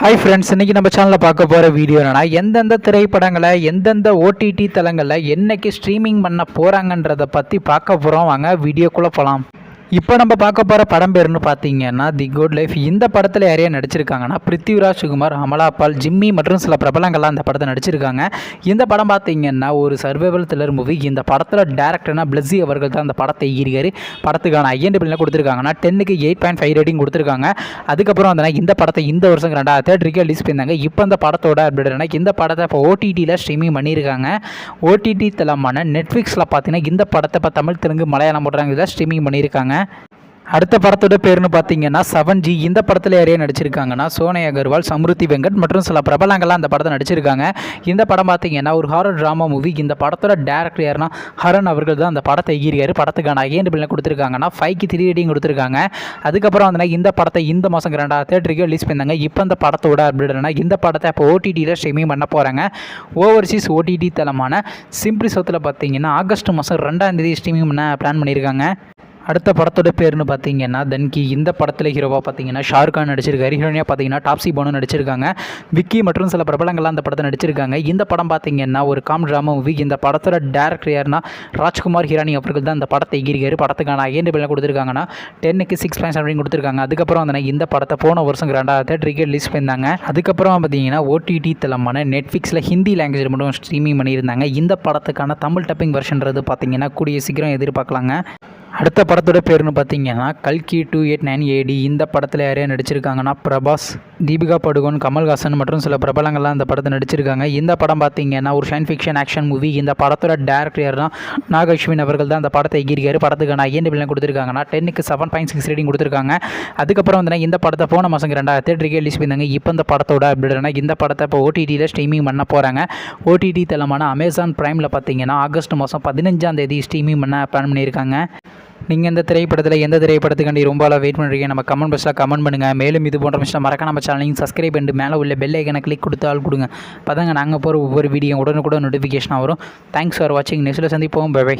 Hi friends, இன்றைக்கி நம்ம சேனலில் பார்க்க போகிற வீடியோ என்னன்னா, எந்தெந்த திரைப்படங்களை எந்தெந்த ஓடிடி தளங்களில் என்னைக்கு ஸ்ட்ரீமிங் பண்ண போகிறாங்கன்றதை பற்றி பார்க்க போகிறோம். வாங்க வீடியோக்குள்ளே போகலாம். இப்போ நம்ம பார்க்க போகிற படம் பேருன்னு பார்த்தீங்கன்னா தி குட் லைஃப். இந்த படத்தில் யாரையா நடிச்சிருக்காங்கன்னா பிருத்திவிராஜ் சுகுமார், அமலாபால், ஜிம்மி மற்றும் சில பிரபலங்கள்லாம் அந்த படத்தை நடிச்சிருக்காங்க. இந்த படம் பார்த்தீங்கன்னா ஒரு சர்வைவல் த்ரில்லர் மூவி. இந்த படத்தில் டேரக்டர்னா பிளஸி அவர்கள் தான் அந்த படத்தை ஈரிகாரு. படத்துக்கான ஐஎன்டிபிள்லாம் கொடுத்துருக்காங்கன்னா 10க்கு 8.5 ரேட்டிங் கொடுத்துருக்காங்க. அதுக்கப்புறம் வந்து இந்த படத்தை இந்த வருஷம் 2003 ரிலீஸ் பண்ணியிருந்தாங்க. இப்போ இந்த படத்தோட அப்டேட்னா இந்த படத்தை இப்போ ஓடிடியில் ஸ்ட்ரீமிங் பண்ணியிருக்காங்க. ஓடிடி தளமான நெட்ஃப்ளிக்ஸில் பார்த்தீங்கன்னா இந்த படத்தை இப்போ தமிழ், தெலுங்கு, மலையாளம் போடுறாங்க இதில் ஸ்ட்ரீமிங் பண்ணியிருக்காங்க. அடுத்த படத்தோட பேருன்னு பார்த்தீங்கன்னா 7G. இந்த படத்தில் யாரையா நடிச்சிருக்காங்கன்னா சோனை அகர்வால், சம்ருத்தி வெங்கட் மற்றும் சில பிரபலங்கள்லாம் அந்த படத்தை நடிச்சிருக்காங்க. இந்த படம் பார்த்தீங்கன்னா ஒரு ஹாரர் ட்ராமா மூவி. இந்த படத்தோட டேரக்டர் யாருன்னா ஹரன் அவர்கள் தான் அந்த படத்தை ஈரியாரு. படத்துக்கான ஐஎன்டிபிள்லாம் கொடுத்துருக்காங்கன்னா 5க்கு 3 ரேட்டிங் கொடுத்துருக்காங்க. அதுக்கப்புறம் வந்து இந்த படத்தை இந்த மாதம் 2003 ரிலீஸ் பண்ணாங்க. இப்போ இந்த படத்தோட அப்டேட்னா இந்த படத்தை இப்போ ஓடிடியில் ஸ்ட்ரீமிங் பண்ண போகிறாங்க. ஓவர்சீஸ் ஓடிடி தளமான சிம்பிளி சவுத்தில் பார்த்தீங்கன்னா ஆகஸ்ட் மாதம் 2ஆம் தேதி ஸ்ட்ரீமிங் பண்ண பிளான் பண்ணியிருக்காங்க. அடுத்த படத்தோட பேருன்னு பார்த்தீங்கன்னா தன்கி. இந்த படத்தில் ஹீரோவாக பார்த்தீங்கன்னா ஷாருக்கான் நடிச்சிருக்காரு. ஹீரோனியாக பார்த்தீங்கன்னா டாப்ஸி போனு நடிச்சிருக்காங்க. விக்கி மற்றும் சில பிரபலங்கள்லாம் அந்த படத்தை நடிச்சிருக்காங்க. இந்த படம் பார்த்தீங்கன்னா ஒரு ட்ராமா மூவி. இந்த படத்தோட டேரக்டர் யாருன்னா ராஜ்குமார் ஹிரானி அவர்கள் தான் இந்த படத்தை ஈரிகாரு. படத்துக்கான ஐஎன்டிபிள்லாம் கொடுத்துருக்காங்கன்னா 10க்கு 6.7 கொடுத்துருக்காங்க. அதுக்கப்புறம் வந்து இந்த படத்தை போன வருஷம் 2003 ரிலீஸ் பண்ணியிருந்தாங்க. அதுக்கப்புறம் பார்த்தீங்கன்னா ஓடிடி தளமான நெட்ஃப்ளிக்ஸில் ஹிந்தி லாங்குவேஜ் மட்டும் ஸ்ட்ரீமிங் பண்ணியிருந்தாங்க. இந்த படத்துக்கான தமிழ் டப்பிங் வெர்ஷன்றது பார்த்தீங்கன்னா கூடிய சீக்கிரம் எதிர்பார்க்கலாங்க. அடுத்த படத்தோட பேருன்னு பார்த்தீங்கன்னா கல்கி 289 AD. இந்த படத்தில் யாரையா நடிச்சிருக்காங்கன்னா பிரபாஸ், தீபிகா படுகோன், கமல்ஹாசன் மற்றும் சில பிரபலங்கள்லாம் இந்த படத்தை நடிச்சிருக்காங்க. இந்த படம் பார்த்தீங்கன்னா ஒரு சயின்ஸ் ஃபிக்ஷன் ஆக்ஷன் மூவி. இந்த படத்தோட டேரக்டர் யாருன்னா நாகஸ்வின் அவர்கள் தான் அந்த படத்தை ஈரிகாரு. படத்துக்கான ஐஎன்டிபிள்லாம் கொடுத்துருக்காங்கன்னா 10க்கு 7.6 ரேட்டிங் கொடுத்துருக்காங்க. அதுக்கப்புறம் வந்து இந்த படத்தை போன மாதம் 2003 ரிலீஸ் பண்ணாங்க. இப்போ இந்த படத்தோட அப்டேட்னா இந்த படத்தை இப்போ ஓடிடியில் ஸ்ட்ரீமிங் பண்ண போகிறாங்க. ஓடிடி தளமான அமேசான் பிரைமில் பார்த்தீங்கன்னா ஆகஸ்ட் மாதம் 15ஆம் தேதி ஸ்ட்ரீமிங் பண்ண பிளான் பண்ணியிருக்காங்க. நீங்கள் இந்த திரைப்படத்தில் எந்த திரைப்படத்துக்காண்டி ரொம்ப வெயிட் பண்ணுறீங்க? நம்ம கமெண்ட் பாக்ஸில் கமெண்ட் பண்ணுங்கள். மேலும் இது போன்ற விஷயம் மறக்க நம்ம சேனலையும் சப்ஸ்கிரைப் பண்ணிட்டு மேலே உள்ள பெல் ஐக்கனை கிளிக் கொடுத்தால் கொடுங்க. அப்போ தாங்க நாங்கள் போகிற ஒவ்வொரு வீடியோ உடனுக்குடன் நோட்டிஃபிகேஷனாக வரும். தேங்க்ஸ் ஃபார் வாட்சிங். நெக்ஸ்ட்டில் சந்திப்போம். Bye by.